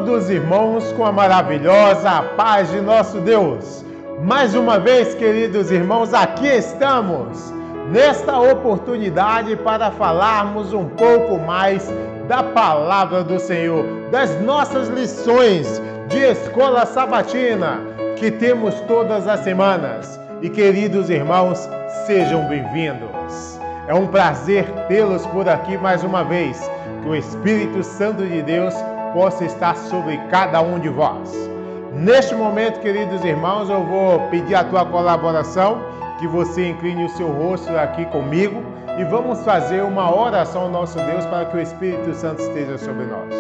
todos, irmãos, com a maravilhosa paz de nosso Deus. Mais uma vez, queridos irmãos, aqui estamos, nesta oportunidade para falarmos um pouco mais da palavra do Senhor, das nossas lições de escola sabatina que temos todas as semanas. E, queridos irmãos, sejam bem-vindos. É um prazer tê-los por aqui mais uma vez. Que o Espírito Santo de Deus possa estar sobre cada um de vós. Neste momento, queridos irmãos, eu vou pedir a tua colaboração, que você incline o seu rosto aqui comigo e vamos fazer uma oração ao nosso Deus para que o Espírito Santo esteja sobre nós.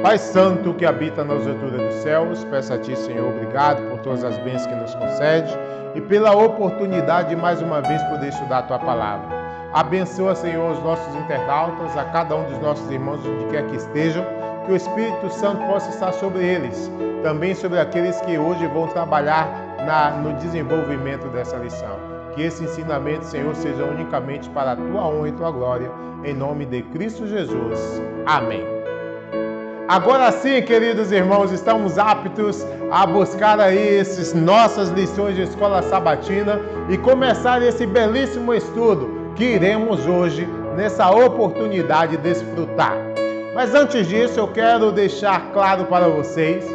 Pai Santo que habita nas alturas dos céus, peço a Ti, Senhor, obrigado por todas as bênçãos que nos concede e pela oportunidade de mais uma vez poder estudar a Tua Palavra. Abençoa, Senhor, os nossos internautas, a cada um dos nossos irmãos, onde quer que estejam, que o Espírito Santo possa estar sobre eles, também sobre aqueles que hoje vão trabalhar no desenvolvimento dessa lição. Que esse ensinamento, Senhor, seja unicamente para a Tua honra e Tua glória, em nome de Cristo Jesus. Amém. Agora sim, queridos irmãos, estamos aptos a buscar aí essas nossas lições de escola sabatina e começar esse belíssimo estudo que iremos hoje, nessa oportunidade, desfrutar. Mas antes disso, eu quero deixar claro para vocês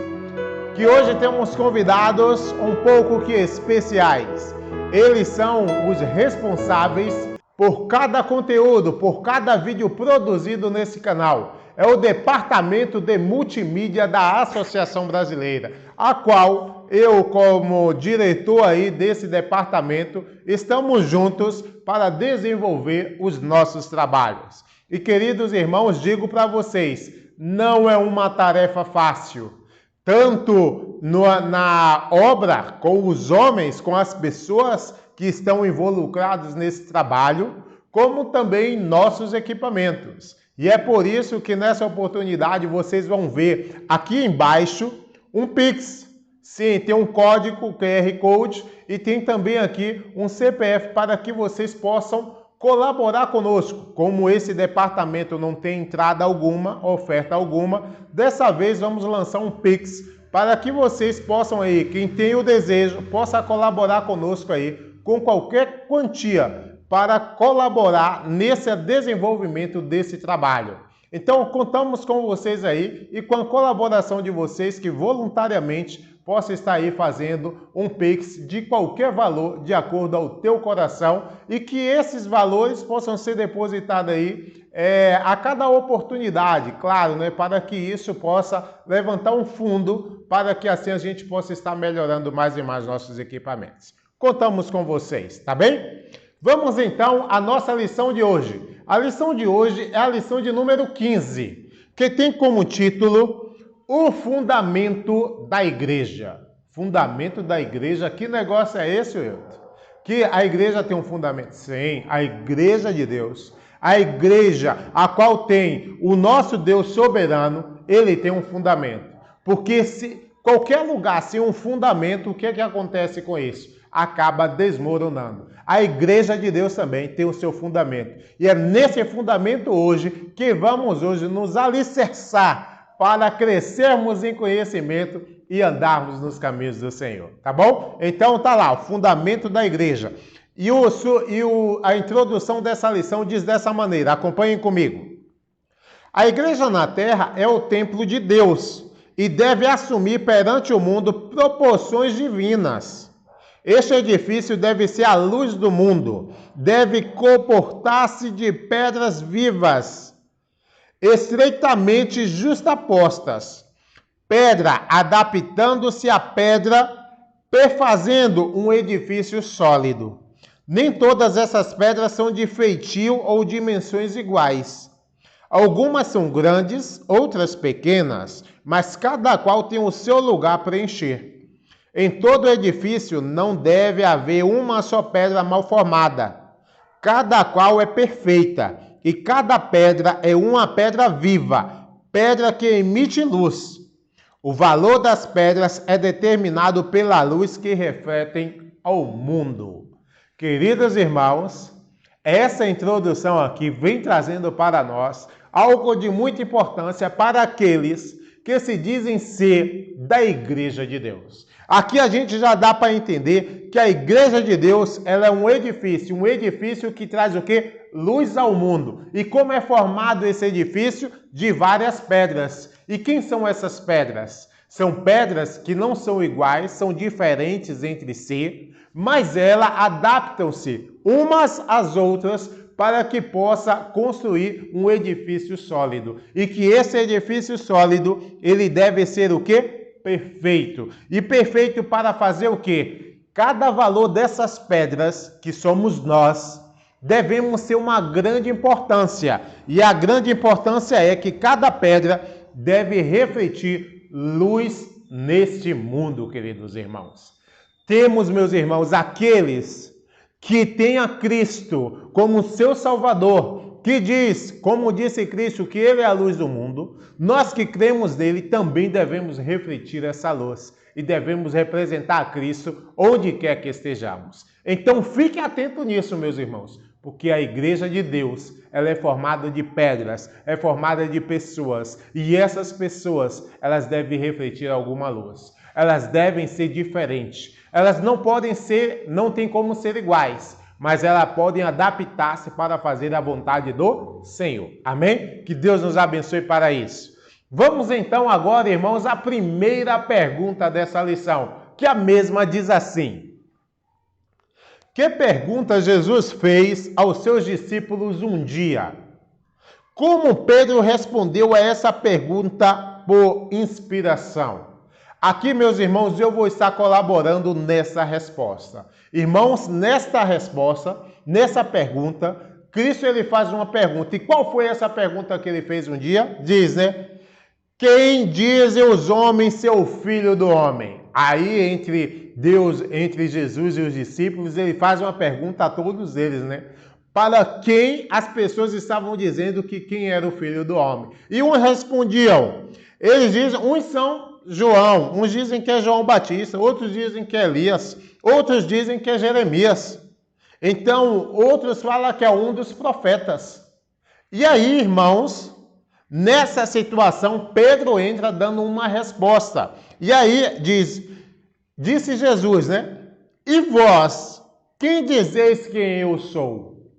que hoje temos convidados um pouco que especiais. Eles são os responsáveis por cada conteúdo, por cada vídeo produzido nesse canal. É o Departamento de Multimídia da Associação Brasileira, a qual eu, como diretor aí desse departamento, estamos juntos para desenvolver os nossos trabalhos. E, queridos irmãos, digo para vocês, não é uma tarefa fácil. Tanto na obra, com os homens, com as pessoas que estão involucradas nesse trabalho, como também em nossos equipamentos. E é por isso que nessa oportunidade vocês vão ver aqui embaixo um Pix. Sim, tem um código QR Code e tem também aqui um CPF para que vocês possam colaborar conosco. Como esse departamento não tem entrada alguma, oferta alguma, dessa vez vamos lançar um Pix para que vocês possam aí, quem tem o desejo, possa colaborar conosco aí com qualquer quantia para colaborar nesse desenvolvimento desse trabalho. Então, contamos com vocês aí e com a colaboração de vocês que voluntariamente possa estar aí fazendo um Pix de qualquer valor de acordo ao teu coração e que esses valores possam ser depositados aí a cada oportunidade, claro, né, para que isso possa levantar um fundo para que assim a gente possa estar melhorando mais e mais nossos equipamentos. Contamos com vocês, tá bem? Vamos então à nossa lição de hoje. A lição de hoje é a lição de número 15, que tem como título O Fundamento da Igreja. Fundamento da Igreja, que negócio é esse, Wilton? Que a igreja tem um fundamento? Sim, a Igreja de Deus. A igreja, a qual tem o nosso Deus soberano, ele tem um fundamento. Porque se qualquer lugar sem um fundamento, o que acontece com isso? Acaba desmoronando. A Igreja de Deus também tem o seu fundamento. E é nesse fundamento hoje que vamos hoje nos alicerçar para crescermos em conhecimento e andarmos nos caminhos do Senhor. Tá bom? Então tá lá, o fundamento da igreja. E a introdução dessa lição diz dessa maneira, acompanhem comigo. A igreja na terra é o templo de Deus e deve assumir perante o mundo proporções divinas. Este edifício deve ser a luz do mundo, deve comportar-se de pedras vivas, estreitamente justapostas, pedra adaptando-se à pedra, perfazendo um edifício sólido. Nem todas essas pedras são de feitio ou dimensões iguais. Algumas são grandes, outras pequenas, mas cada qual tem o seu lugar a preencher. Em todo edifício não deve haver uma só pedra mal formada. Cada qual é perfeita, e cada pedra é uma pedra viva, pedra que emite luz. O valor das pedras é determinado pela luz que refletem ao mundo. Queridos irmãos, essa introdução aqui vem trazendo para nós algo de muita importância para aqueles que se dizem ser da Igreja de Deus. Aqui a gente já dá para entender que a Igreja de Deus, ela é um edifício que traz o quê? Luz ao mundo. E como é formado esse edifício? De várias pedras. E quem são essas pedras? São pedras que não são iguais, são diferentes entre si, mas elas adaptam-se umas às outras para que possa construir um edifício sólido. E que esse edifício sólido, ele deve ser o quê? Perfeito. E perfeito para fazer o quê? Cada valor dessas pedras, que somos nós, devemos ter uma grande importância. E a grande importância é que cada pedra deve refletir luz neste mundo, queridos irmãos. Temos, meus irmãos, aqueles que têm a Cristo como seu Salvador, que diz, como disse Cristo, que Ele é a luz do mundo. Nós que cremos nele também devemos refletir essa luz e devemos representar a Cristo onde quer que estejamos. Então fique atento nisso, meus irmãos, porque a Igreja de Deus, ela é formada de pedras, é formada de pessoas, e essas pessoas, elas devem refletir alguma luz. Elas devem ser diferentes. Elas não tem como ser iguais, mas elas podem adaptar-se para fazer a vontade do Senhor. Amém? Que Deus nos abençoe para isso. Vamos então agora, irmãos, à primeira pergunta dessa lição, que a mesma diz assim: que pergunta Jesus fez aos seus discípulos um dia? Como Pedro respondeu a essa pergunta por inspiração? Aqui, meus irmãos, eu vou estar colaborando nessa resposta. Irmãos, nesta resposta, nessa pergunta, Cristo ele faz uma pergunta. E qual foi essa pergunta que ele fez um dia? Diz, né? Quem dizem os homens ser o Filho do Homem? Aí, entre Deus, entre Jesus e os discípulos, ele faz uma pergunta a todos eles, né? Para quem as pessoas estavam dizendo que quem era o Filho do Homem. E uns respondiam. Eles dizem, uns são João, uns dizem que é João Batista, outros dizem que é Elias, outros dizem que é Jeremias. Então, outros falam que é um dos profetas. E aí, irmãos, nessa situação, Pedro entra dando uma resposta. E aí disse Jesus, né? E vós, quem dizeis quem eu sou?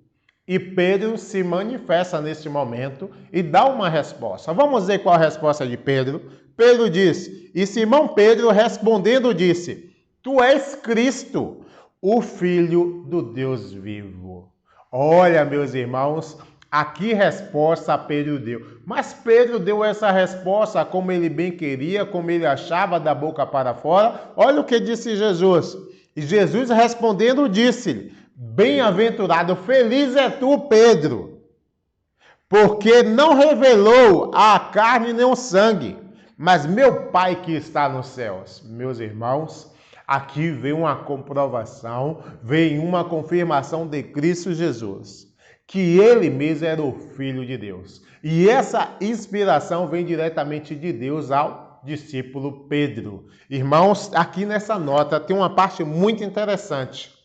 E Pedro se manifesta nesse momento e dá uma resposta. Vamos ver qual a resposta de Pedro. Pedro disse, e Simão Pedro respondendo disse, tu és Cristo, o Filho do Deus vivo. Olha, meus irmãos, a que resposta Pedro deu. Mas Pedro deu essa resposta como ele bem queria, como ele achava, da boca para fora. Olha o que disse Jesus. E Jesus respondendo disse-lhe, bem-aventurado, feliz é tu, Pedro, porque não revelou a carne nem o sangue, mas meu Pai que está nos céus. Meus irmãos, aqui vem uma comprovação, vem uma confirmação de Cristo Jesus, que ele mesmo era o Filho de Deus. E essa inspiração vem diretamente de Deus ao discípulo Pedro. Irmãos, aqui nessa nota tem uma parte muito interessante.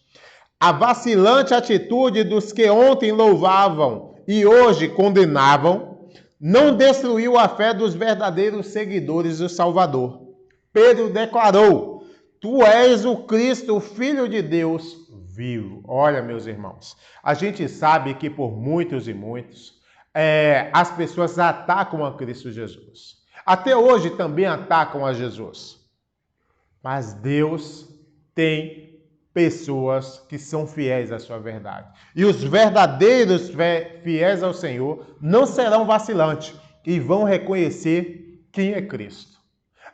A vacilante atitude dos que ontem louvavam e hoje condenavam não destruiu a fé dos verdadeiros seguidores do Salvador. Pedro declarou, tu és o Cristo, o Filho de Deus vivo. Olha, meus irmãos, a gente sabe que por muitos e muitos, as pessoas atacam a Cristo Jesus. Até hoje também atacam a Jesus. Mas Deus tem pessoas que são fiéis à sua verdade. E os verdadeiros fiéis ao Senhor não serão vacilantes e vão reconhecer quem é Cristo.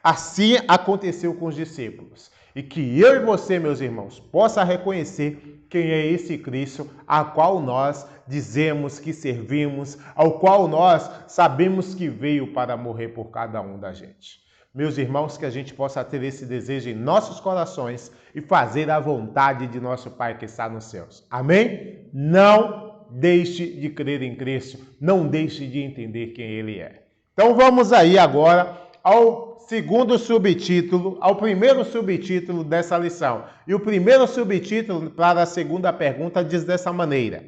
Assim aconteceu com os discípulos. E que eu e você, meus irmãos, possa reconhecer quem é esse Cristo, a qual nós dizemos que servimos, ao qual nós sabemos que veio para morrer por cada um da gente. Meus irmãos, que a gente possa ter esse desejo em nossos corações e fazer a vontade de nosso Pai que está nos céus. Amém? Não deixe de crer em Cristo, não deixe de entender quem Ele é. Então vamos aí agora ao segundo subtítulo, ao primeiro subtítulo dessa lição. E o primeiro subtítulo para a segunda pergunta diz dessa maneira: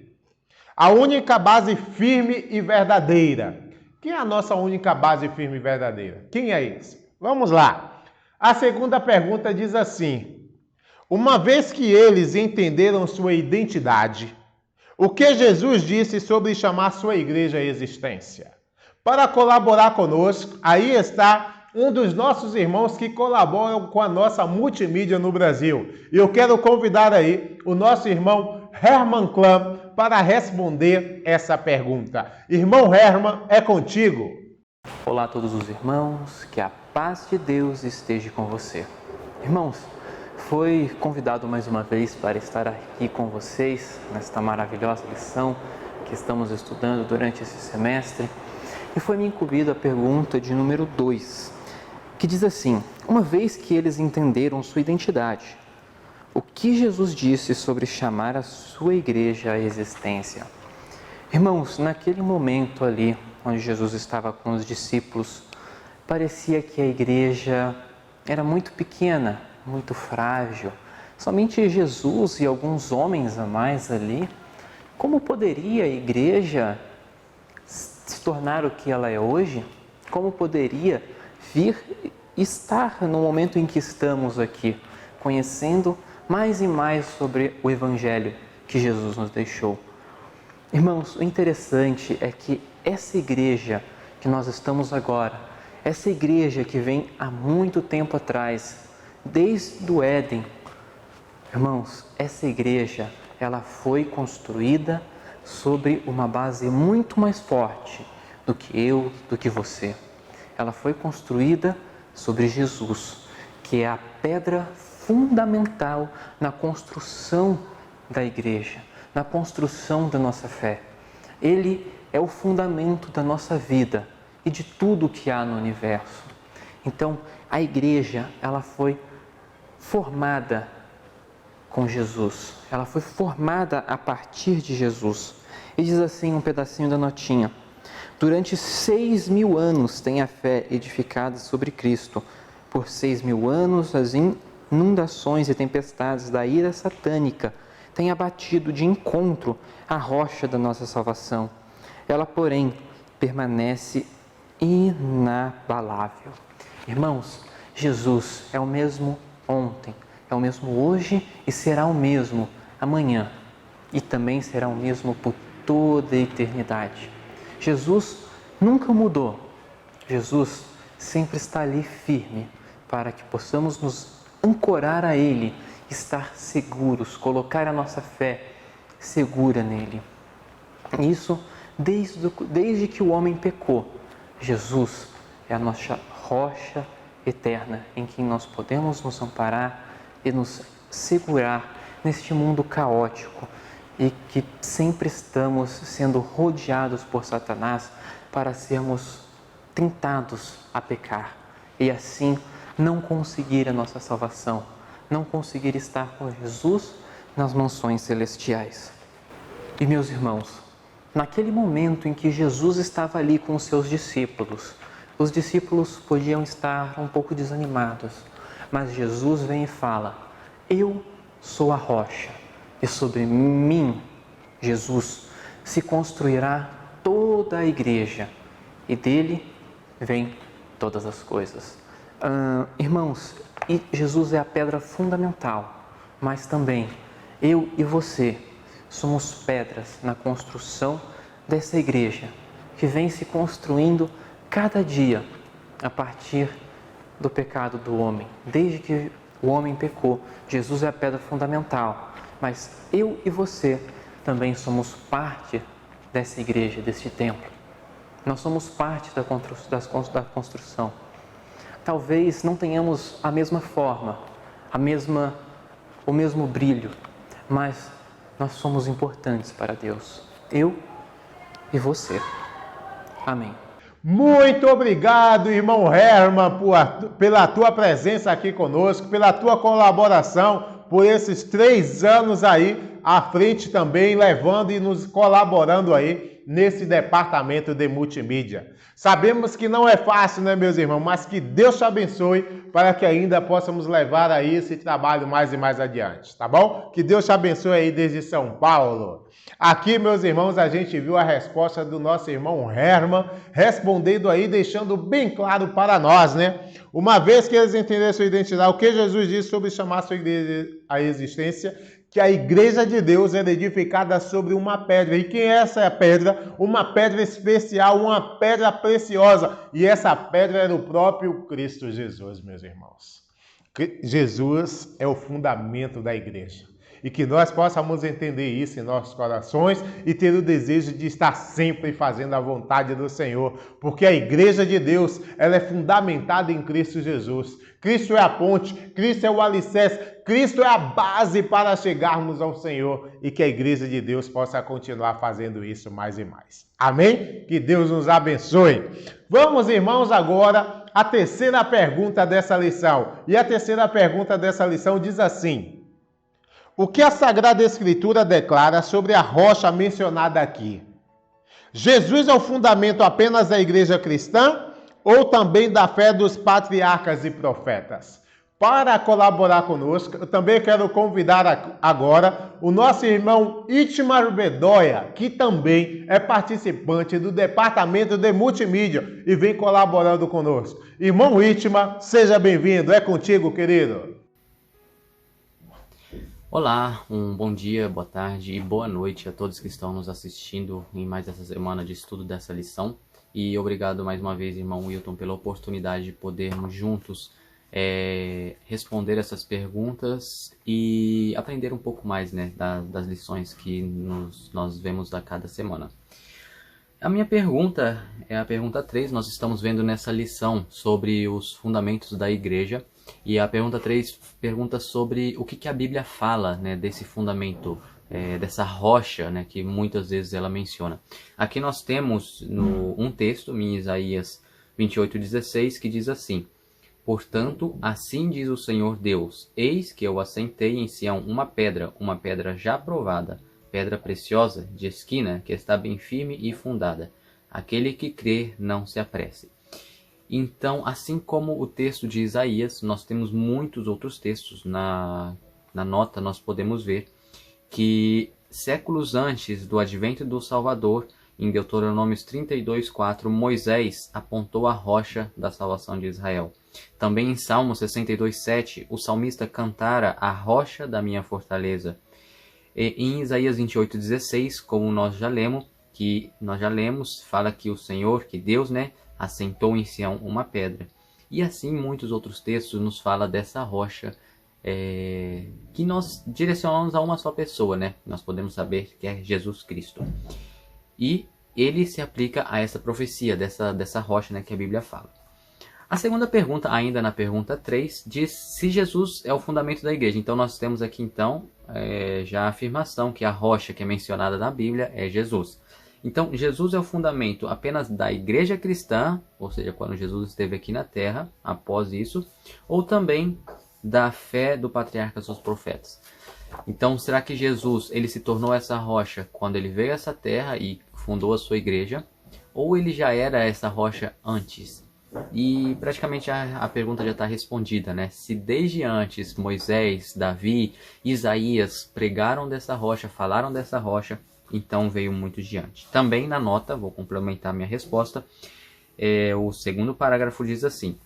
a única base firme e verdadeira Quem é a nossa única base firme e verdadeira? Quem é esse? Vamos lá. A segunda pergunta diz assim: uma vez que eles entenderam sua identidade, o que Jesus disse sobre chamar sua igreja à existência? Para colaborar conosco, aí está um dos nossos irmãos que colaboram com a nossa multimídia no Brasil. E eu quero convidar aí o nosso irmão Herman Klam para responder essa pergunta. Irmão Herman, é contigo. Olá a todos os irmãos, que a paz de Deus esteja com você. Irmãos, fui convidado mais uma vez para estar aqui com vocês nesta maravilhosa lição que estamos estudando durante esse semestre. E foi-me incumbida a pergunta de número 2, que diz assim: uma vez que eles entenderam sua identidade, o que Jesus disse sobre chamar a sua igreja à existência? Irmãos, naquele momento ali, onde Jesus estava com os discípulos, parecia que a igreja era muito pequena, muito frágil. Somente Jesus e alguns homens a mais ali. Como poderia a igreja se tornar o que ela é hoje? Como poderia vir estar no momento em que estamos aqui, conhecendo mais e mais sobre o Evangelho que Jesus nos deixou? Irmãos, o interessante é que essa igreja que nós estamos agora, essa igreja que vem há muito tempo atrás, desde o Éden, irmãos, essa igreja, ela foi construída sobre uma base muito mais forte do que eu, do que você. Ela foi construída sobre Jesus, que é a pedra fundamental na construção da igreja, na construção da nossa fé. Ele é o fundamento da nossa vida e de tudo que há no universo. Então, a igreja, ela foi formada com Jesus. Ela foi formada a partir de Jesus. E diz assim um pedacinho da notinha: durante 6.000 anos tem a fé edificada sobre Cristo. Por 6.000 anos as inundações e tempestades da ira satânica têm abatido de encontro a rocha da nossa salvação. Ela, porém, permanece inabalável. Irmãos, Jesus é o mesmo ontem, é o mesmo hoje e será o mesmo amanhã. E também será o mesmo por toda a eternidade. Jesus nunca mudou. Jesus sempre está ali firme para que possamos nos ancorar a Ele, estar seguros, colocar a nossa fé segura nele. Isso desde que o homem pecou. Jesus é a nossa rocha eterna em quem nós podemos nos amparar e nos segurar neste mundo caótico e que sempre estamos sendo rodeados por Satanás para sermos tentados a pecar e assim não conseguir a nossa salvação, não conseguir estar com Jesus nas mansões celestiais. E meus irmãos, naquele momento em que Jesus estava ali com os seus discípulos, os discípulos podiam estar um pouco desanimados, mas Jesus vem e fala: eu sou a rocha, e sobre mim, Jesus, se construirá toda a igreja, e dele vem todas as coisas. Irmãos, e Jesus é a pedra fundamental, mas também eu e você somos pedras na construção dessa igreja, que vem se construindo cada dia a partir do pecado do homem. Desde que o homem pecou, Jesus é a pedra fundamental, mas eu e você também somos parte dessa igreja, deste templo. Nós somos parte da construção. Talvez não tenhamos a mesma forma, o mesmo brilho, mas nós somos importantes para Deus. Eu e você. Amém. Muito obrigado, irmão Herman, pela tua presença aqui conosco, pela tua colaboração, por esses 3 anos aí à frente também, levando e nos colaborando aí nesse departamento de multimídia. Sabemos que não é fácil, né, meus irmãos? Mas que Deus te abençoe para que ainda possamos levar aí esse trabalho mais e mais adiante, tá bom? Que Deus te abençoe aí desde São Paulo. Aqui, meus irmãos, a gente viu a resposta do nosso irmão Herman, respondendo aí, deixando bem claro para nós, né? Uma vez que eles entenderam sua identidade, o que Jesus disse sobre chamar sua igreja à existência, que a igreja de Deus é edificada sobre uma pedra. E quem é essa pedra? Uma pedra especial, uma pedra preciosa. E essa pedra era o próprio Cristo Jesus, meus irmãos. Jesus é o fundamento da igreja. E que nós possamos entender isso em nossos corações e ter o desejo de estar sempre fazendo a vontade do Senhor. Porque a igreja de Deus, ela é fundamentada em Cristo Jesus. Cristo é a ponte, Cristo é o alicerce, Cristo é a base para chegarmos ao Senhor. E que a igreja de Deus possa continuar fazendo isso mais e mais. Amém? Que Deus nos abençoe. Vamos, irmãos, agora à terceira pergunta dessa lição. E a terceira pergunta dessa lição diz assim: o que a Sagrada Escritura declara sobre a rocha mencionada aqui? Jesus é o fundamento apenas da igreja cristã ou também da fé dos patriarcas e profetas? Para colaborar conosco, eu também quero convidar agora o nosso irmão Itmar Bedoya, que também é participante do departamento de multimídia e vem colaborando conosco. Irmão Itmar, seja bem-vindo. É contigo, querido. Olá, um bom dia, boa tarde e boa noite a todos que estão nos assistindo em mais essa semana de estudo dessa lição. E obrigado mais uma vez, irmão Wilton, pela oportunidade de podermos juntos responder essas perguntas e aprender um pouco mais, né, das lições que nós vemos a cada semana. A minha pergunta é a pergunta 3, nós estamos vendo nessa lição sobre os fundamentos da igreja. E a pergunta 3 pergunta sobre o que a Bíblia fala, né, desse fundamento, dessa rocha, né, que muitas vezes ela menciona. Aqui nós temos um texto, em Isaías 28:16, que diz assim: portanto, assim diz o Senhor Deus, eis que eu assentei em Sião uma pedra já provada, pedra preciosa de esquina, que está bem firme e fundada. Aquele que crê não se apresse. Então, assim como o texto de Isaías, nós temos muitos outros textos. Na nota nós podemos ver que séculos antes do advento do Salvador, em Deuteronômios 32:4, Moisés apontou a rocha da salvação de Israel. Também em Salmo 62:7, o salmista cantara a rocha da minha fortaleza. E em Isaías 28:16, como nós já lemos, fala que o Senhor, que Deus, né, assentou em Sião uma pedra. E assim muitos outros textos nos falam dessa rocha que nós direcionamos a uma só pessoa, né? Nós podemos saber que é Jesus Cristo. E ele se aplica a essa profecia dessa rocha, né, que a Bíblia fala. A segunda pergunta, ainda na pergunta 3, diz se Jesus é o fundamento da igreja. Então nós temos aqui já a afirmação que a rocha que é mencionada na Bíblia é Jesus. Então, Jesus é o fundamento apenas da igreja cristã, ou seja, quando Jesus esteve aqui na terra, após isso, ou também da fé do patriarca e dos profetas. Então, será que Jesus ele se tornou essa rocha quando ele veio a essa terra e fundou a sua igreja? Ou ele já era essa rocha antes? E praticamente a pergunta já está respondida, né? Se desde antes Moisés, Davi, Isaías pregaram dessa rocha, falaram dessa rocha, então veio muito diante. Também na nota, vou complementar minha resposta, o segundo parágrafo diz assim: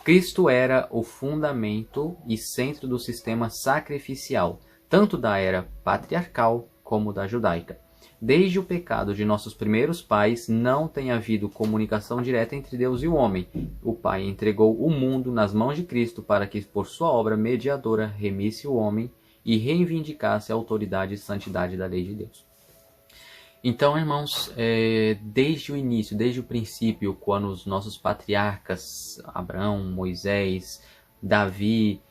Cristo era o fundamento e centro do sistema sacrificial, tanto da era patriarcal como da judaica. Desde o pecado de nossos primeiros pais, não tem havido comunicação direta entre Deus e o homem. O Pai entregou o mundo nas mãos de Cristo para que, por sua obra mediadora, remisse o homem e reivindicasse a autoridade e santidade da lei de Deus. Então, irmãos, desde o início, desde o princípio, quando os nossos patriarcas, Abraão, Moisés, Davi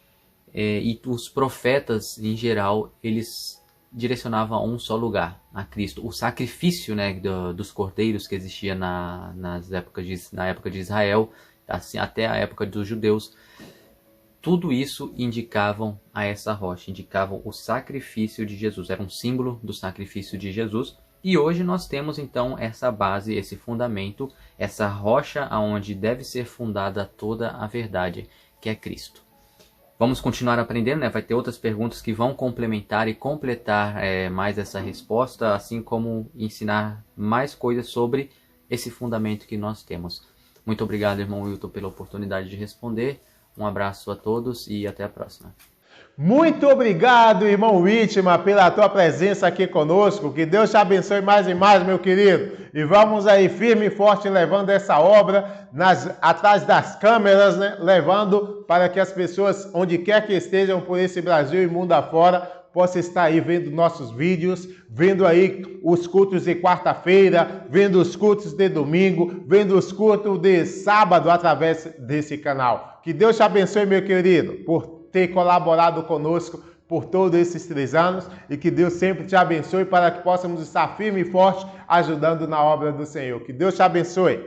e os profetas em geral, eles direcionavam a um só lugar, a Cristo. O sacrifício, né, dos cordeiros que existia na época de Israel, assim, até a época dos judeus, tudo isso indicavam a essa rocha, indicavam o sacrifício de Jesus. Era um símbolo do sacrifício de Jesus. E hoje nós temos então essa base, esse fundamento, essa rocha aonde deve ser fundada toda a verdade, que é Cristo. Vamos continuar aprendendo, né? Vai ter outras perguntas que vão complementar e completar mais essa resposta, assim como ensinar mais coisas sobre esse fundamento que nós temos. Muito obrigado, irmão Wilton, pela oportunidade de responder. Um abraço a todos e até a próxima. Muito obrigado, irmão Whitman, pela tua presença aqui conosco. Que Deus te abençoe mais e mais, meu querido. E vamos aí firme e forte levando essa obra atrás das câmeras, né? Levando para que as pessoas, onde quer que estejam por esse Brasil e mundo afora, possam estar aí vendo nossos vídeos, vendo aí os cultos de quarta-feira, vendo os cultos de domingo, vendo os cultos de sábado através desse canal. Que Deus te abençoe, meu querido, por ter colaborado conosco por todos esses 3 anos e que Deus sempre te abençoe para que possamos estar firme e forte ajudando na obra do Senhor. Que Deus te abençoe.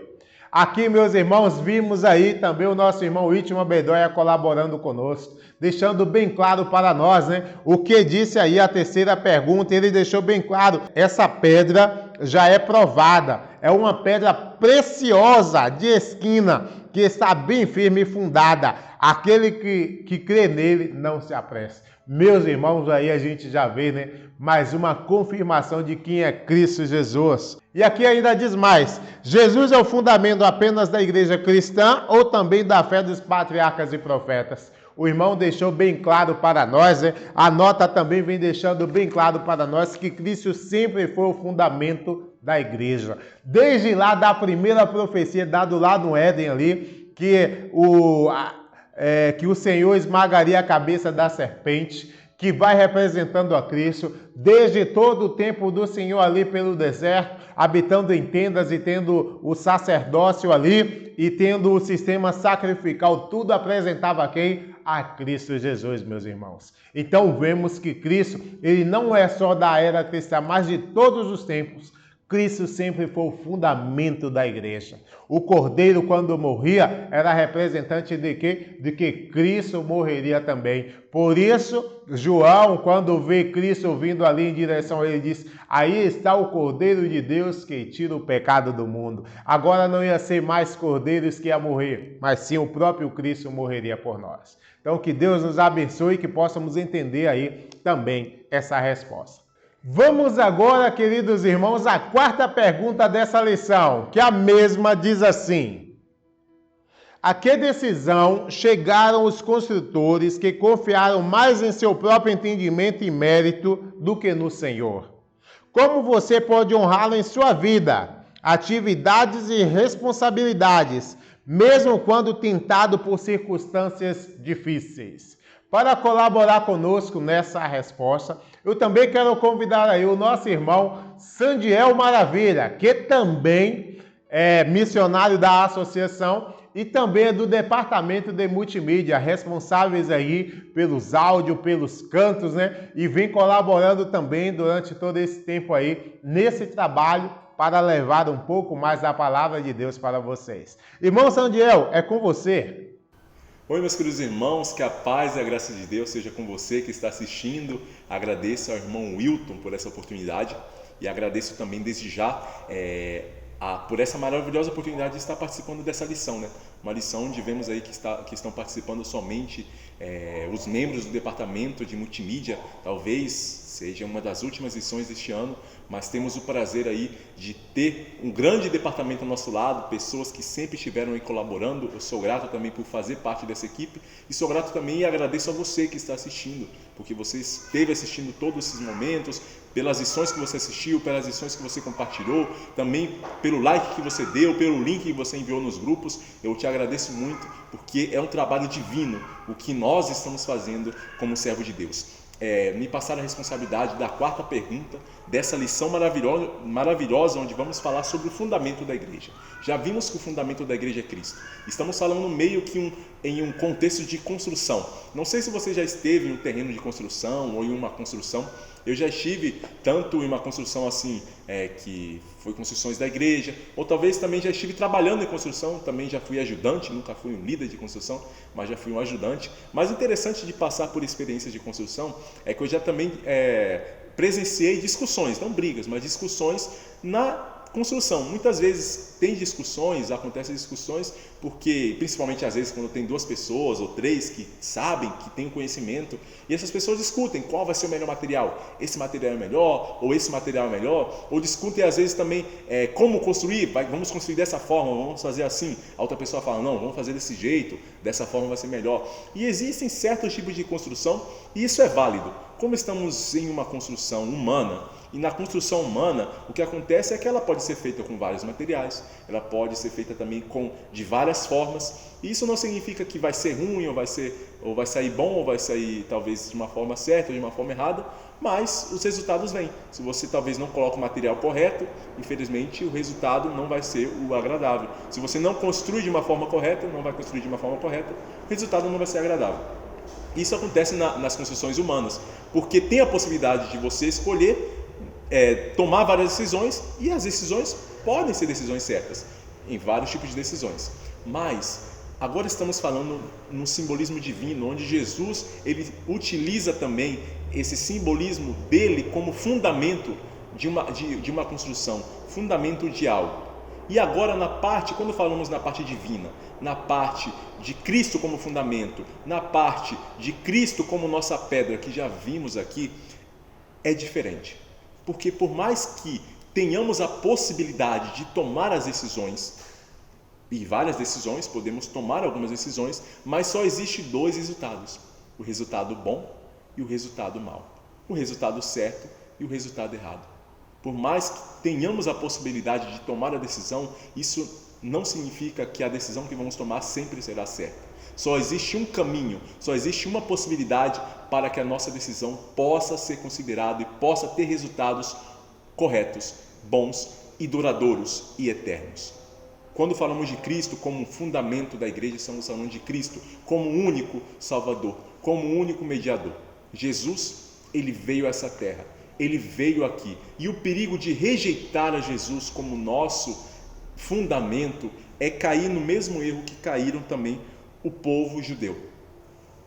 Aqui, meus irmãos, vimos aí também o nosso irmão Whitman Bedoya colaborando conosco, deixando bem claro para nós, né, o que disse aí a terceira pergunta. Ele deixou bem claro, essa pedra já é provada, é uma pedra preciosa de esquina, que está bem firme e fundada. Aquele que crê nele não se apresse. Meus irmãos, aí a gente já vê, né, mais uma confirmação de quem é Cristo Jesus. E aqui ainda diz mais: Jesus é o fundamento apenas da igreja cristã ou também da fé dos patriarcas e profetas? O irmão deixou bem claro para nós, né? A nota também vem deixando bem claro para nós que Cristo sempre foi o fundamento da igreja. Desde lá da primeira profecia dado lá no Éden ali, que o Senhor esmagaria a cabeça da serpente, que vai representando a Cristo, desde todo o tempo do Senhor ali pelo deserto, habitando em tendas e tendo o sacerdócio ali, e tendo o sistema sacrificial, tudo apresentava a quem? A Cristo Jesus, meus irmãos. Então vemos que Cristo, ele não é só da era cristã, mas de todos os tempos. Cristo sempre foi o fundamento da igreja. O cordeiro, quando morria, era representante de quê? De que Cristo morreria também. Por isso, João, quando vê Cristo vindo ali em direção a ele, diz: aí está o Cordeiro de Deus que tira o pecado do mundo. Agora não ia ser mais cordeiros que ia morrer, mas sim o próprio Cristo morreria por nós. Então que Deus nos abençoe e que possamos entender aí também essa resposta. Vamos agora, queridos irmãos, à quarta pergunta dessa lição, que a mesma diz assim: a que decisão chegaram os construtores que confiaram mais em seu próprio entendimento e mérito do que no Senhor? Como você pode honrá-lo em sua vida, atividades e responsabilidades, mesmo quando tentado por circunstâncias difíceis? Para colaborar conosco nessa resposta, eu também quero convidar aí o nosso irmão Sandiel Maravilha, que também é missionário da associação e também é do departamento de multimídia, responsáveis aí pelos áudios, pelos cantos, né? E vem colaborando também durante todo esse tempo aí nesse trabalho para levar um pouco mais da palavra de Deus para vocês. Irmão Sandiel, é com você. Oi, meus queridos irmãos, que a paz e a graça de Deus seja com você que está assistindo. Agradeço ao irmão Wilton por essa oportunidade e agradeço também desde já por essa maravilhosa oportunidade de estar participando dessa lição, né? Uma lição onde vemos aí que estão participando somente os membros do departamento de multimídia. Talvez seja uma das últimas lições deste ano, mas temos o prazer aí de ter um grande departamento ao nosso lado, pessoas que sempre estiveram aí colaborando. Eu sou grato também por fazer parte dessa equipe e sou grato também e agradeço a você que está assistindo, porque você esteve assistindo todos esses momentos, pelas lições que você assistiu, pelas lições que você compartilhou, também pelo like que você deu, pelo link que você enviou nos grupos. Eu te agradeço muito, porque é um trabalho divino o que nós estamos fazendo como servo de Deus. Me passaram a responsabilidade da quarta pergunta dessa lição maravilhosa, onde vamos falar sobre o fundamento da igreja. Já vimos que o fundamento da igreja é Cristo. Estamos falando meio que em um contexto de construção. Não sei se você já esteve em um terreno de construção ou em uma construção. Eu já estive tanto em uma construção assim, que foi construções da igreja, ou talvez também já estive trabalhando em construção, também já fui ajudante, nunca fui um líder de construção, mas já fui um ajudante. Mas o interessante de passar por experiências de construção é que eu já também presenciei discussões, não brigas, mas discussões na construção. Muitas vezes tem discussões, acontecem discussões, porque principalmente às vezes quando tem 2 pessoas ou 3 que sabem, que têm conhecimento, e essas pessoas discutem qual vai ser o melhor material. Esse material é melhor, ou esse material é melhor, ou discutem às vezes também como construir, vamos construir dessa forma, vamos fazer assim. A outra pessoa fala, não, vamos fazer desse jeito, dessa forma vai ser melhor. E existem certos tipos de construção, e isso é válido. Como estamos em uma construção humana, e na construção humana, o que acontece é que ela pode ser feita com vários materiais, ela pode ser feita também de várias formas. E isso não significa que vai ser ruim, ou vai sair bom, ou vai sair talvez de uma forma certa, ou de uma forma errada, mas os resultados vêm. Se você talvez não coloca o material correto, infelizmente o resultado não vai ser o agradável. Se você não construi de uma forma correta, não vai construir de uma forma correta, o resultado não vai ser agradável. Isso acontece nas construções humanas, porque tem a possibilidade de você escolher tomar várias decisões, e as decisões podem ser decisões certas, em vários tipos de decisões. Mas agora estamos falando no simbolismo divino, onde Jesus ele utiliza também esse simbolismo dele como fundamento de uma construção, fundamento de algo. E agora quando falamos na parte divina, na parte de Cristo como fundamento, na parte de Cristo como nossa pedra, que já vimos aqui, é diferente. Porque por mais que tenhamos a possibilidade de tomar as decisões, e várias decisões, podemos tomar algumas decisões, mas só existe 2 resultados: o resultado bom e o resultado mau, o resultado certo e o resultado errado. Por mais que tenhamos a possibilidade de tomar a decisão, isso não significa que a decisão que vamos tomar sempre será certa. Só existe um caminho, só existe uma possibilidade para que a nossa decisão possa ser considerada e possa ter resultados corretos, bons e duradouros e eternos. Quando falamos de Cristo como fundamento da igreja, estamos falando de Cristo como único Salvador, como único mediador. Jesus, ele veio a essa terra, ele veio aqui. E o perigo de rejeitar a Jesus como nosso fundamento é cair no mesmo erro que caíram também o povo judeu.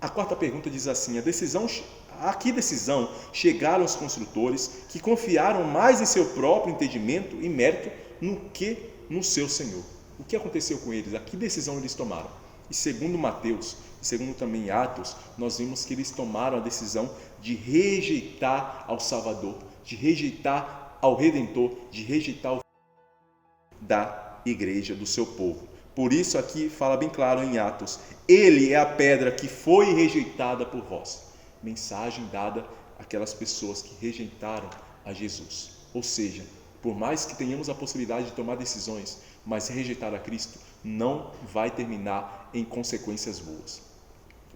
A 4ª pergunta diz assim: a que decisão chegaram os construtores que confiaram mais em seu próprio entendimento e mérito no que no seu Senhor? O que aconteceu com eles? A que decisão eles tomaram? E segundo Mateus, e segundo também Atos, nós vimos que eles tomaram a decisão de rejeitar ao Salvador, de rejeitar ao Redentor, de rejeitar o da igreja, do seu povo. Por isso aqui fala bem claro em Atos: ele é a pedra que foi rejeitada por vós. Mensagem dada àquelas pessoas que rejeitaram a Jesus. Ou seja, por mais que tenhamos a possibilidade de tomar decisões, mas rejeitar a Cristo não vai terminar em consequências boas.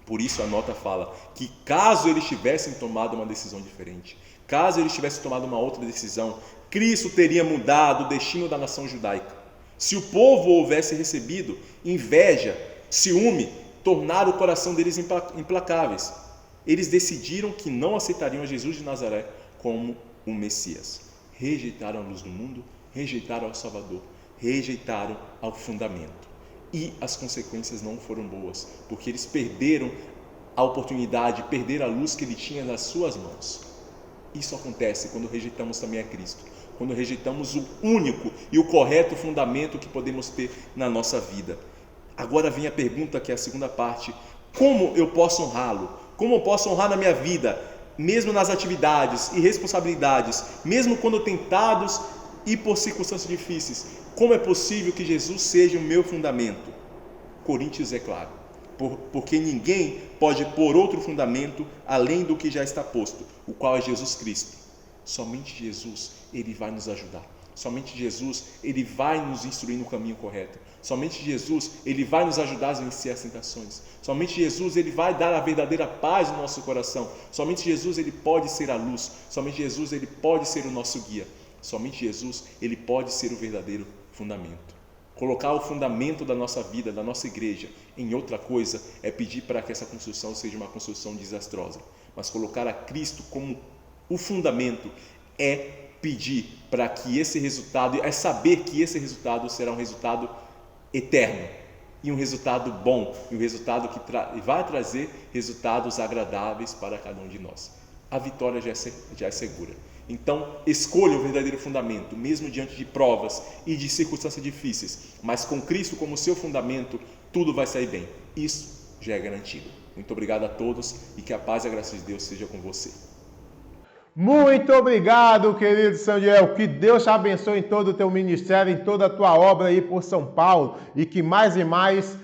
Por isso a nota fala que caso eles tivessem tomado uma decisão diferente, caso eles tivessem tomado uma outra decisão, Cristo teria mudado o destino da nação judaica. Se o povo houvesse recebido inveja, ciúme, tornar o coração deles implacáveis, eles decidiram que não aceitariam a Jesus de Nazaré como o Messias. Rejeitaram a luz do mundo, rejeitaram ao Salvador, rejeitaram ao fundamento. E as consequências não foram boas, porque eles perderam a oportunidade, perderam a luz que ele tinha nas suas mãos. Isso acontece quando rejeitamos também a Cristo, quando rejeitamos o único e o correto fundamento que podemos ter na nossa vida. Agora vem a pergunta, que é a segunda parte: como eu posso honrá-lo? Como eu posso honrar na minha vida, mesmo nas atividades e responsabilidades, mesmo quando tentados e por circunstâncias difíceis? Como é possível que Jesus seja o meu fundamento? Coríntios é claro: porque ninguém pode pôr outro fundamento além do que já está posto, o qual é Jesus Cristo. Somente Jesus, ele vai nos ajudar. Somente Jesus, ele vai nos instruir no caminho correto. Somente Jesus, ele vai nos ajudar a vencer as tentações. Somente Jesus, ele vai dar a verdadeira paz no nosso coração. Somente Jesus, ele pode ser a luz. Somente Jesus, ele pode ser o nosso guia. Somente Jesus, ele pode ser o verdadeiro fundamento. Colocar o fundamento da nossa vida, da nossa igreja, em outra coisa é pedir para que essa construção seja uma construção desastrosa. Mas colocar a Cristo como o fundamento é pedir para que esse resultado, é saber que esse resultado será um resultado eterno e um resultado bom, e um resultado que vai trazer resultados agradáveis para cada um de nós. a vitória já é segura. Então, escolha o verdadeiro fundamento, mesmo diante de provas e de circunstâncias difíceis, mas com Cristo como seu fundamento, tudo vai sair bem. Isso já é garantido. Muito obrigado a todos e que a paz e a graça de Deus seja com você. Muito obrigado, querido Sandiel. Que Deus te abençoe em todo o teu ministério, em toda a tua obra aí por São Paulo e que mais e mais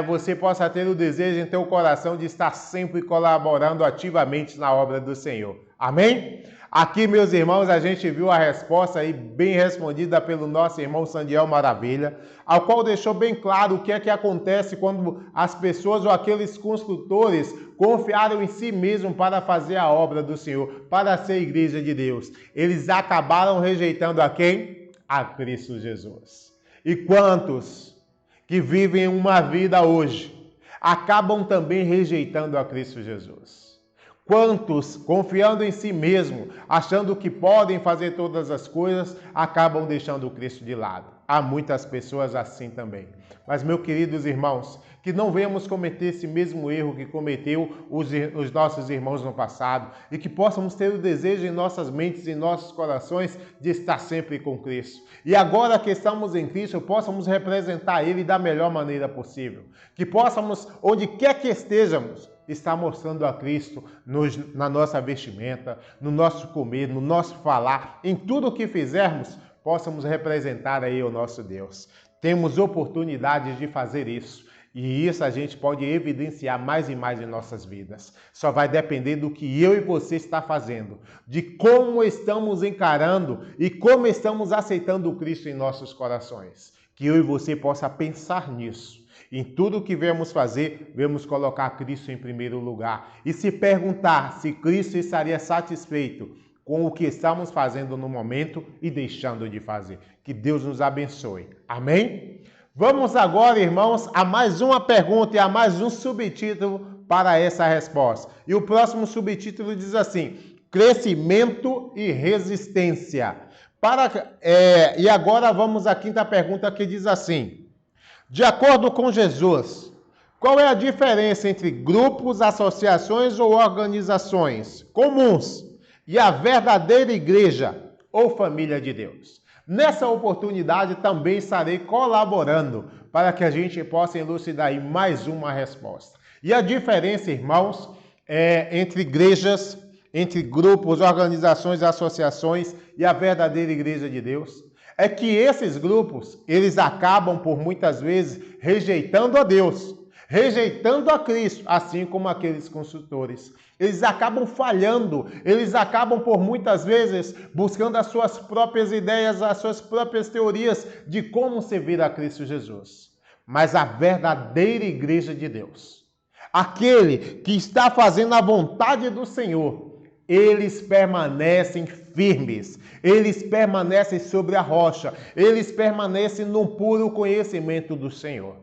você possa ter o desejo em teu coração de estar sempre colaborando ativamente na obra do Senhor. Amém? Aqui, meus irmãos, a gente viu a resposta aí bem respondida pelo nosso irmão Sandiel Maravilha, ao qual deixou bem claro o que é que acontece quando as pessoas ou aqueles construtores confiaram em si mesmos para fazer a obra do Senhor, para ser a igreja de Deus. Eles acabaram rejeitando a quem? A Cristo Jesus. E quantos que vivem uma vida hoje acabam também rejeitando a Cristo Jesus? Quantos, confiando em si mesmo, achando que podem fazer todas as coisas, acabam deixando o Cristo de lado? Há muitas pessoas assim também. Mas, meus queridos irmãos, que não venhamos cometer esse mesmo erro que cometeu os nossos irmãos no passado e que possamos ter o desejo em nossas mentes e em nossos corações de estar sempre com Cristo. E agora que estamos em Cristo, possamos representar Ele da melhor maneira possível. Que possamos, onde quer que estejamos, está mostrando a Cristo na nossa vestimenta, no nosso comer, no nosso falar, em tudo o que fizermos, possamos representar aí o nosso Deus. Temos oportunidades de fazer isso, e isso a gente pode evidenciar mais e mais em nossas vidas. Só vai depender do que eu e você está fazendo, de como estamos encarando e como estamos aceitando o Cristo em nossos corações. Que eu e você possa pensar nisso. Em tudo que vamos fazer, vamos colocar Cristo em primeiro lugar. E se perguntar se Cristo estaria satisfeito com o que estamos fazendo no momento e deixando de fazer. Que Deus nos abençoe. Amém? Vamos agora, irmãos, a mais uma pergunta e a mais um subtítulo para essa resposta. E o próximo subtítulo diz assim: crescimento e resistência. E agora vamos à quinta pergunta que diz assim: de acordo com Jesus, qual é a diferença entre grupos, associações ou organizações comuns e a verdadeira igreja ou família de Deus? Nessa oportunidade também estarei colaborando para que a gente possa elucidar aí mais uma resposta. E a diferença, irmãos, entre igrejas, entre grupos, organizações, associações e a verdadeira igreja de Deus, é que esses grupos, eles acabam por muitas vezes rejeitando a Deus, rejeitando a Cristo, assim como aqueles construtores. Eles acabam falhando, eles acabam por muitas vezes buscando as suas próprias ideias, as suas próprias teorias de como servir a Cristo Jesus. Mas a verdadeira igreja de Deus, aquele que está fazendo a vontade do Senhor, eles permanecem firmes, eles permanecem sobre a rocha, eles permanecem no puro conhecimento do Senhor.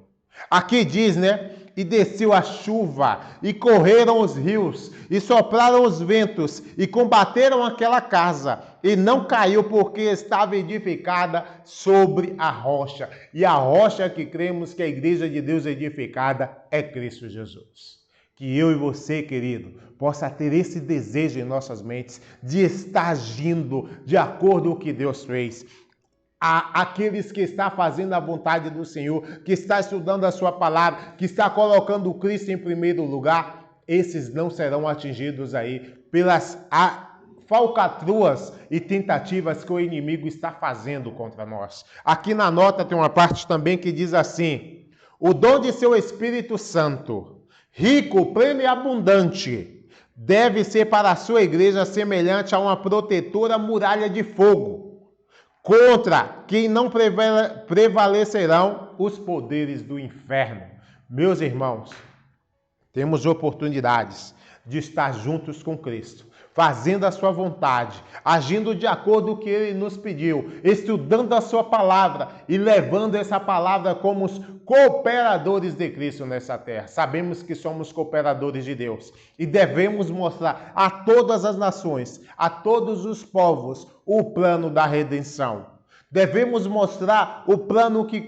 Aqui diz, né? E desceu a chuva, e correram os rios, e sopraram os ventos, e combateram aquela casa, e não caiu porque estava edificada sobre a rocha. E a rocha que cremos que a igreja de Deus é edificada é Cristo Jesus. Que eu e você, querido, possa ter esse desejo em nossas mentes de estar agindo de acordo com o que Deus fez. Aqueles que estão fazendo a vontade do Senhor, que está estudando a sua palavra, que está colocando o Cristo em primeiro lugar, esses não serão atingidos aí pelas falcatruas e tentativas que o inimigo está fazendo contra nós. Aqui na nota tem uma parte também que diz assim: o dom de seu Espírito Santo, rico, pleno e abundante, deve ser para a sua igreja semelhante a uma protetora muralha de fogo, contra quem não prevalecerão os poderes do inferno. Meus irmãos, temos oportunidades de estar juntos com Cristo, fazendo a sua vontade, agindo de acordo com o que Ele nos pediu, estudando a sua palavra e levando essa palavra como os cooperadores de Cristo nessa terra. Sabemos que somos cooperadores de Deus e devemos mostrar a todas as nações, a todos os povos, o plano da redenção. Devemos mostrar o plano que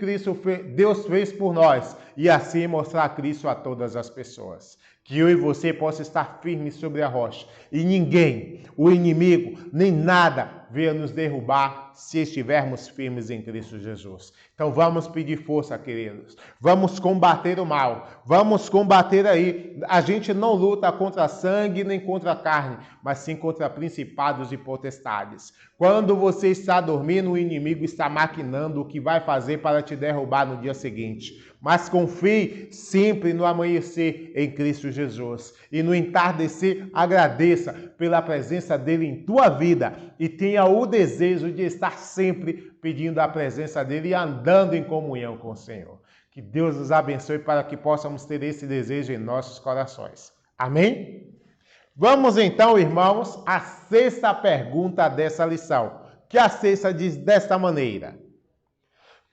Deus fez por nós e assim mostrar Cristo a todas as pessoas. Que eu e você possa estar firmes sobre a rocha. E ninguém, o inimigo, nem nada venha nos derrubar se estivermos firmes em Cristo Jesus. Então vamos pedir força, queridos. Vamos combater o mal. Vamos combater aí. A gente não luta contra sangue nem contra carne, mas sim contra principados e potestades. Quando você está dormindo, o inimigo está maquinando o que vai fazer para te derrubar no dia seguinte. Mas confie sempre no amanhecer em Cristo Jesus. E no entardecer, agradeça pela presença dele em tua vida. E tenha o desejo de estar sempre pedindo a presença dele e andando em comunhão com o Senhor. Que Deus nos abençoe para que possamos ter esse desejo em nossos corações. Amém? Vamos então, irmãos, à sexta pergunta dessa lição. Que a sexta diz desta maneira: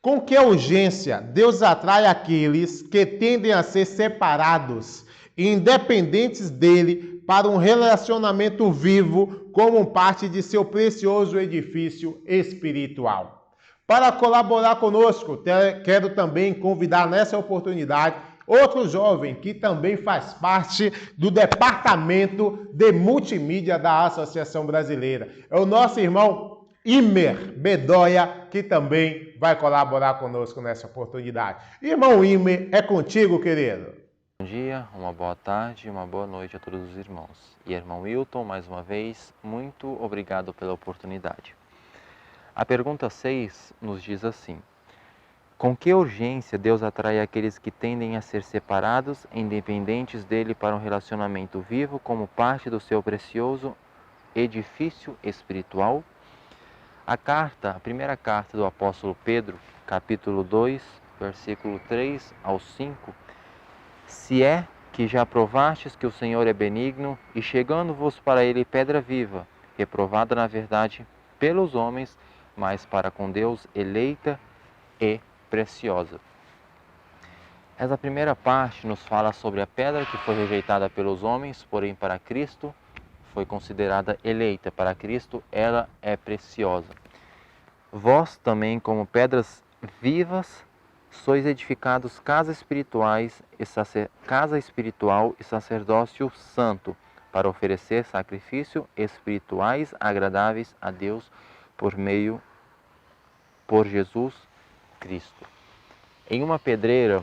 com que urgência Deus atrai aqueles que tendem a ser separados e independentes dele para um relacionamento vivo como parte de seu precioso edifício espiritual? Para colaborar conosco, quero também convidar nessa oportunidade outro jovem que também faz parte do departamento de multimídia da Associação Brasileira. É o nosso irmão Imer Bedoya, que também vai colaborar conosco nessa oportunidade. Irmão Imer, é contigo, querido. Bom dia, uma boa tarde e uma boa noite a todos os irmãos. E irmão Wilton, mais uma vez, muito obrigado pela oportunidade. A pergunta 6 nos diz assim: com que urgência Deus atrai aqueles que tendem a ser separados e independentes dele para um relacionamento vivo como parte do seu precioso edifício espiritual? A primeira carta do apóstolo Pedro, capítulo 2, versículo 3 ao 5, se é que já provastes que o Senhor é benigno, e chegando-vos para ele pedra viva, reprovada na verdade pelos homens, mas para com Deus eleita e preciosa. Essa primeira parte nos fala sobre a pedra que foi rejeitada pelos homens, porém para Cristo foi considerada eleita. Para Cristo ela é preciosa. Vós também, como pedras vivas, sois edificados casa espiritual e sacerdócio santo, para oferecer sacrifícios espirituais agradáveis a Deus por Jesus Cristo. Em uma pedreira,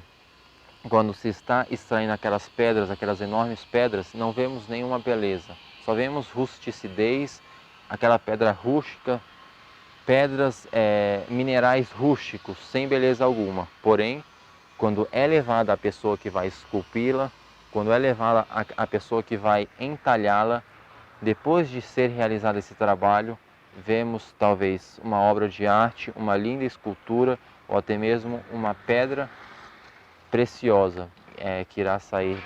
quando se está extraindo aquelas pedras, aquelas enormes pedras, não vemos nenhuma beleza. Só vemos rusticidez, aquela pedra rústica, pedras, minerais rústicos, sem beleza alguma. Porém, quando é levada a pessoa que vai esculpi-la, quando é levada a pessoa que vai entalhá-la, depois de ser realizado esse trabalho, vemos talvez uma obra de arte, uma linda escultura ou até mesmo uma pedra preciosa que irá sair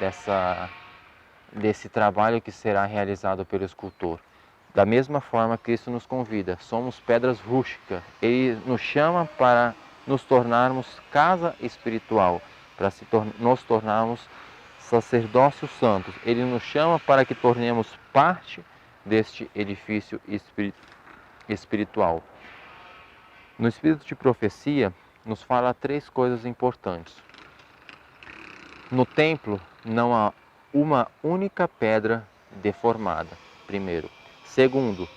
desse trabalho que será realizado pelo escultor. Da mesma forma, Cristo nos convida, somos pedras rústicas. Ele nos chama para nos tornarmos casa espiritual, para nos tornarmos sacerdócio santos. Ele nos chama para que tornemos parte deste edifício espiritual. No Espírito de Profecia, nos fala 3 coisas importantes. No templo não há uma única pedra deformada, primeiro. Segundo,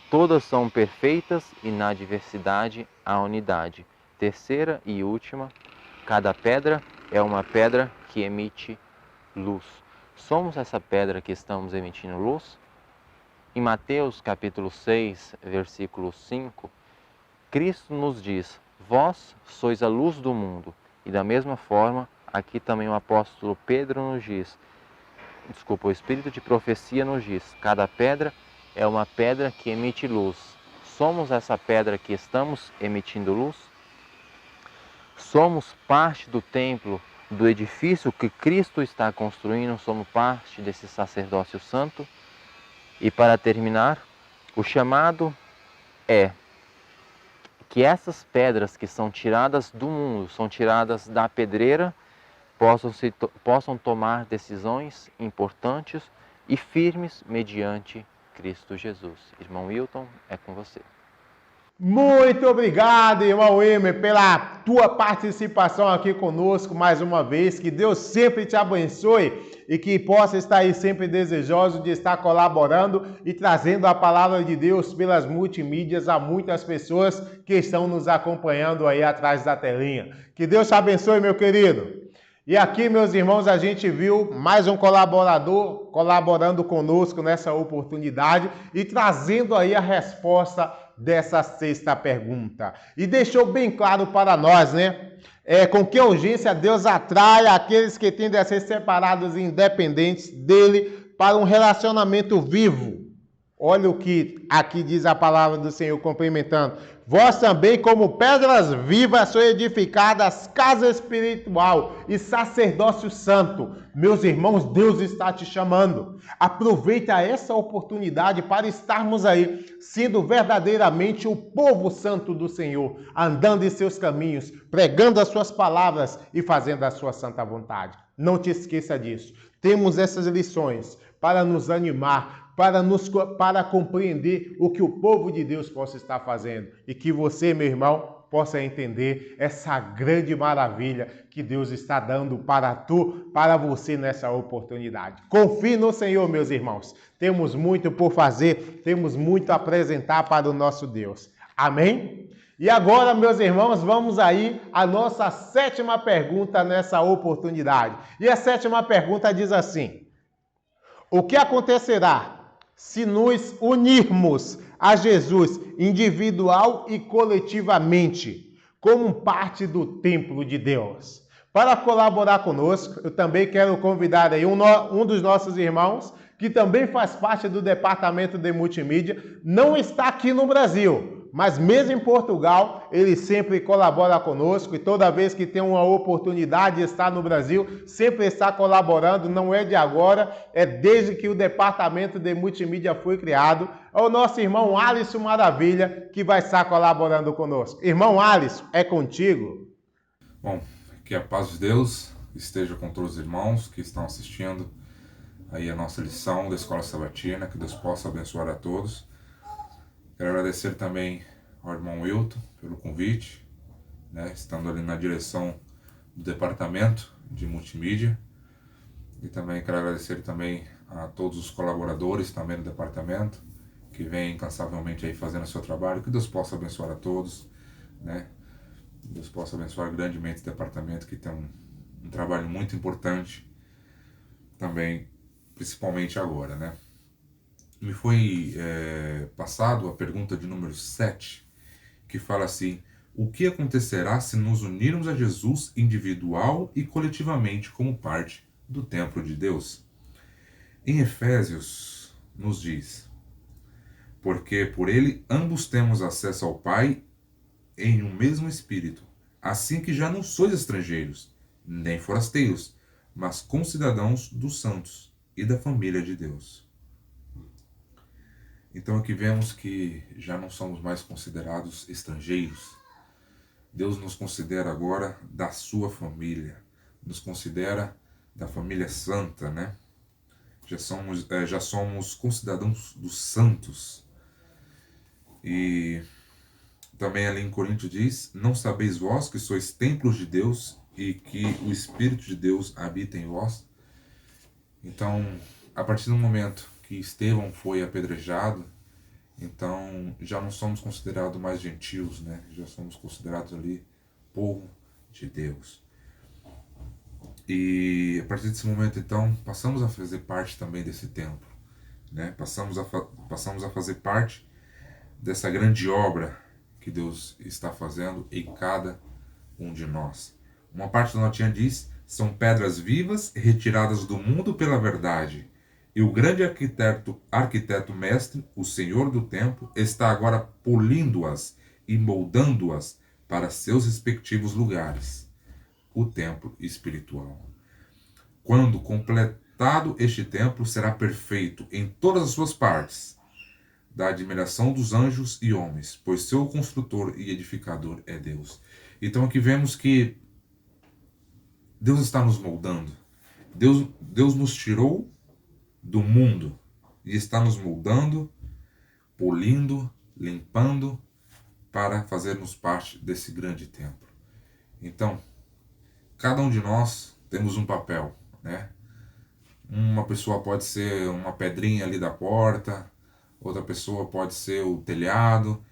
todas são perfeitas e na diversidade há unidade. Terceira e última, cada pedra é uma pedra que emite luz. Somos essa pedra que estamos emitindo luz? Em Mateus capítulo 6, versículo 5, Cristo nos diz: vós sois a luz do mundo. E da mesma forma, aqui também o apóstolo Pedro nos diz, o Espírito de Profecia nos diz, cada pedra é uma pedra que emite luz. Somos essa pedra que estamos emitindo luz? Somos parte do templo, do edifício que Cristo está construindo, somos parte desse sacerdócio santo? E para terminar, o chamado é que essas pedras que são tiradas do mundo, são tiradas da pedreira, possam tomar decisões importantes e firmes mediante Cristo Jesus. Irmão Wilton, é com você. Muito obrigado, irmão Wilmer, pela tua participação aqui conosco mais uma vez. Que Deus sempre te abençoe e que possa estar aí sempre desejoso de estar colaborando e trazendo a palavra de Deus pelas multimídias a muitas pessoas que estão nos acompanhando aí atrás da telinha. Que Deus te abençoe, meu querido. E aqui, meus irmãos, a gente viu mais um colaborador colaborando conosco nessa oportunidade e trazendo aí a resposta dessa sexta pergunta. E deixou bem claro para nós, né? Com que urgência Deus atrai aqueles que tendem a ser separados e independentes dele para um relacionamento vivo. Olha o que aqui diz a palavra do Senhor complementando. Vós também, como pedras vivas, sois edificadas casa espiritual e sacerdócio santo. Meus irmãos, Deus está te chamando. Aproveita essa oportunidade para estarmos aí, sendo verdadeiramente o povo santo do Senhor, andando em seus caminhos, pregando as suas palavras e fazendo a sua santa vontade. Não te esqueça disso. Temos essas lições para nos animar, para compreender o que o povo de Deus possa estar fazendo e que você, meu irmão, possa entender essa grande maravilha que Deus está dando para você nessa oportunidade. Confie no Senhor, meus irmãos. Temos muito por fazer, temos muito a apresentar para o nosso Deus. Amém? E agora, meus irmãos, vamos aí à nossa sétima pergunta nessa oportunidade. E a sétima pergunta diz assim: o que acontecerá se nos unirmos a Jesus individual e coletivamente, como parte do templo de Deus? Para colaborar conosco, eu também quero convidar aí um dos nossos irmãos, que também faz parte do departamento de multimídia, não está aqui no Brasil, mas mesmo em Portugal, ele sempre colabora conosco e toda vez que tem uma oportunidade de estar no Brasil, sempre está colaborando, não é de agora, é desde que o departamento de multimídia foi criado. É o nosso irmão Alisson Maravilha que vai estar colaborando conosco. Irmão Alisson, é contigo. Bom, que a paz de Deus esteja com todos os irmãos que estão assistindo aí a nossa lição da Escola Sabatina, que Deus possa abençoar a todos. Quero agradecer também ao irmão Wilton pelo convite, né, estando ali na direção do departamento de multimídia. E também quero agradecer também a todos os colaboradores também do departamento, que vêm incansavelmente aí fazendo o seu trabalho. Que Deus possa abençoar a todos, né? Deus possa abençoar grandemente o departamento, que tem um trabalho muito importante também, principalmente agora, né? Me foi passado a pergunta de número 7, que fala assim: o que acontecerá se nos unirmos a Jesus individual e coletivamente como parte do templo de Deus? Em Efésios nos diz: porque por ele ambos temos acesso ao Pai em um mesmo Espírito, assim que já não sois estrangeiros, nem forasteiros, mas concidadãos dos santos e da família de Deus. Então aqui vemos que já não somos mais considerados estrangeiros. Deus nos considera agora da sua família, nos considera da família santa, né? Já somos concidadãos dos santos. E também ali em Coríntios diz: não sabeis vós que sois templos de Deus e que o Espírito de Deus habita em vós? Então, a partir do momento que Estevão foi apedrejado, então já não somos considerados mais gentios, né? Já somos considerados ali povo de Deus. E a partir desse momento, então, passamos a fazer parte também desse templo, né? Passamos a fazer parte dessa grande obra que Deus está fazendo em cada um de nós. Uma parte da notinha diz: são pedras vivas retiradas do mundo pela verdade. E o grande arquiteto mestre, o Senhor do templo, está agora polindo-as e moldando-as para seus respectivos lugares, o templo espiritual. Quando completado este templo, será perfeito em todas as suas partes, da admiração dos anjos e homens, pois seu construtor e edificador é Deus. Então aqui vemos que Deus está nos moldando. Deus nos tirou do mundo e está nos moldando, polindo, limpando, para fazermos parte desse grande templo. Então, cada um de nós temos um papel, né? Uma pessoa pode ser uma pedrinha ali da porta, outra pessoa pode ser o telhado.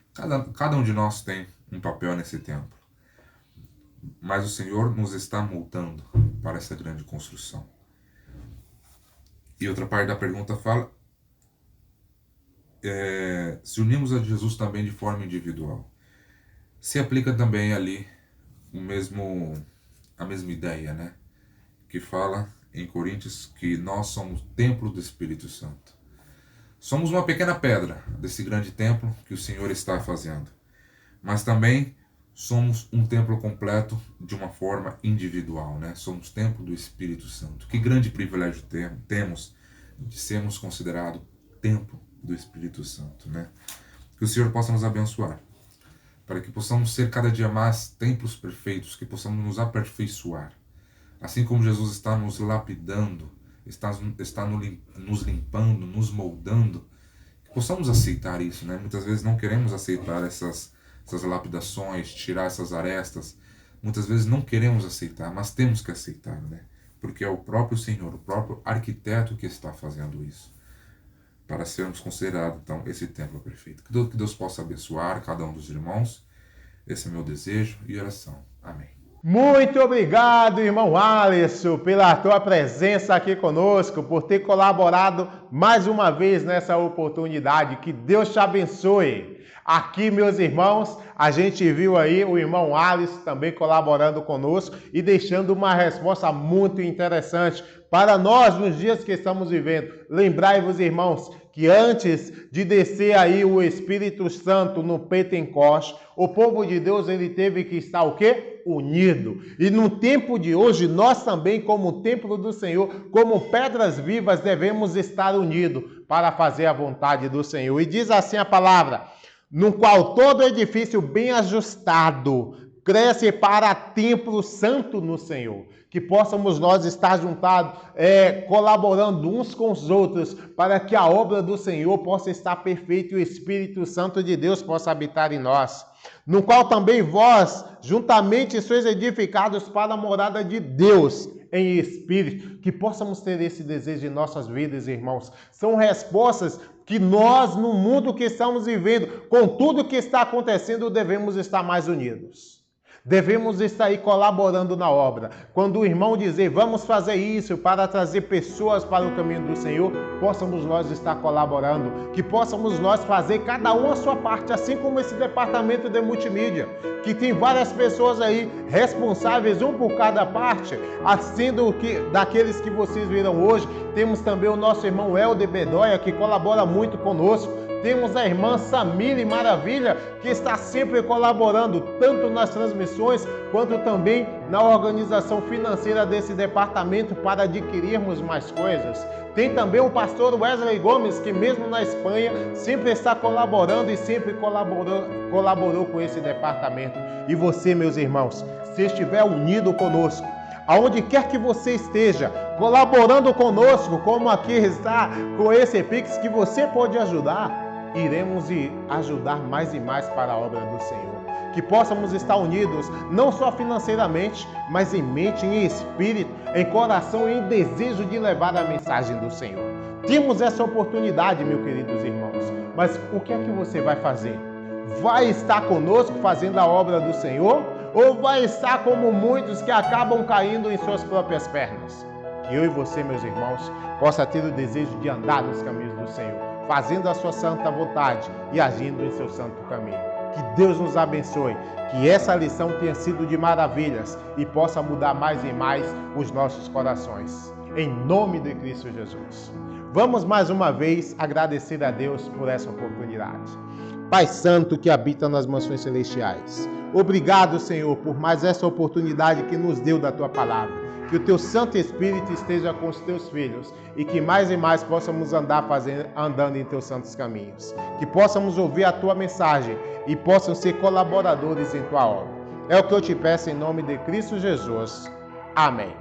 Cada um de nós tem um papel nesse templo. Mas o Senhor nos está moldando para essa grande construção. E outra parte da pergunta fala, se unimos a Jesus também de forma individual. Se aplica também ali a mesma ideia, né? Que fala em Coríntios que nós somos templo do Espírito Santo. Somos uma pequena pedra desse grande templo que o Senhor está fazendo. Mas também somos um templo completo de uma forma individual, né? Somos templo do Espírito Santo. Que grande privilégio temos de sermos considerados templo do Espírito Santo, né? Que o Senhor possa nos abençoar, para que possamos ser cada dia mais templos perfeitos, que possamos nos aperfeiçoar. Assim como Jesus está nos lapidando, está nos limpando, nos moldando, que possamos aceitar isso, né? Muitas vezes não queremos aceitar essas lapidações, tirar essas arestas. Muitas vezes não queremos aceitar, mas temos que aceitar, né? Porque é o próprio Senhor, o próprio arquiteto que está fazendo isso, para sermos considerados, então, esse templo perfeito. Que Deus possa abençoar cada um dos irmãos. Esse é meu desejo e oração. Amém. Muito obrigado, irmão Alisson, pela tua presença aqui conosco, por ter colaborado mais uma vez nessa oportunidade. Que Deus te abençoe. Aqui, meus irmãos, a gente viu aí o irmão Alisson também colaborando conosco e deixando uma resposta muito interessante para nós nos dias que estamos vivendo. Lembrai-vos, irmãos, que antes de descer aí o Espírito Santo no Pentecoste, o povo de Deus ele teve que estar o quê? Unido. E no tempo de hoje, nós também, como templo do Senhor, como pedras vivas, devemos estar unidos para fazer a vontade do Senhor. E diz assim a palavra: no qual todo edifício bem ajustado cresce para templo santo no Senhor. Que possamos nós estar juntados, colaborando uns com os outros, para que a obra do Senhor possa estar perfeita e o Espírito Santo de Deus possa habitar em nós. No qual também vós, juntamente, sois edificados para a morada de Deus em espírito. Que possamos ter esse desejo em nossas vidas, irmãos. São respostas que nós, no mundo que estamos vivendo, com tudo que está acontecendo, devemos estar mais unidos. Devemos estar aí colaborando na obra. Quando o irmão dizer, vamos fazer isso para trazer pessoas para o caminho do Senhor, possamos nós estar colaborando, que possamos nós fazer cada um a sua parte, assim como esse departamento de multimídia, que tem várias pessoas aí responsáveis, um por cada parte, sendo que daqueles que vocês viram hoje, temos também o nosso irmão Helder Bedoya, que colabora muito conosco. Temos a irmã Samile Maravilha, que está sempre colaborando, tanto nas transmissões, quanto também na organização financeira desse departamento para adquirirmos mais coisas. Tem também o pastor Wesley Gomes, que mesmo na Espanha, sempre está colaborando e sempre colaborou com esse departamento. E você, meus irmãos, se estiver unido conosco, aonde quer que você esteja, colaborando conosco, como aqui está com esse Pix que você pode ajudar, iremos ajudar mais e mais para a obra do Senhor. Que possamos estar unidos, não só financeiramente, mas em mente, em espírito, em coração e em desejo de levar a mensagem do Senhor. Temos essa oportunidade, meus queridos irmãos, mas o que é que você vai fazer? Vai estar conosco fazendo a obra do Senhor? Ou vai estar como muitos que acabam caindo em suas próprias pernas? Que eu e você, meus irmãos, possa ter o desejo de andar nos caminhos do Senhor, fazendo a sua santa vontade e agindo em seu santo caminho. Que Deus nos abençoe, que essa lição tenha sido de maravilhas e possa mudar mais e mais os nossos corações. Em nome de Cristo Jesus. Vamos mais uma vez agradecer a Deus por essa oportunidade. Pai Santo que habita nas mansões celestiais, obrigado, Senhor, por mais essa oportunidade que nos deu da Tua palavra. Que o Teu Santo Espírito esteja com os Teus filhos e que mais e mais possamos andando em Teus santos caminhos. Que possamos ouvir a Tua mensagem e possam ser colaboradores em Tua obra. É o que eu te peço em nome de Cristo Jesus. Amém.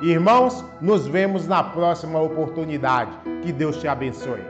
Irmãos, nos vemos na próxima oportunidade. Que Deus te abençoe.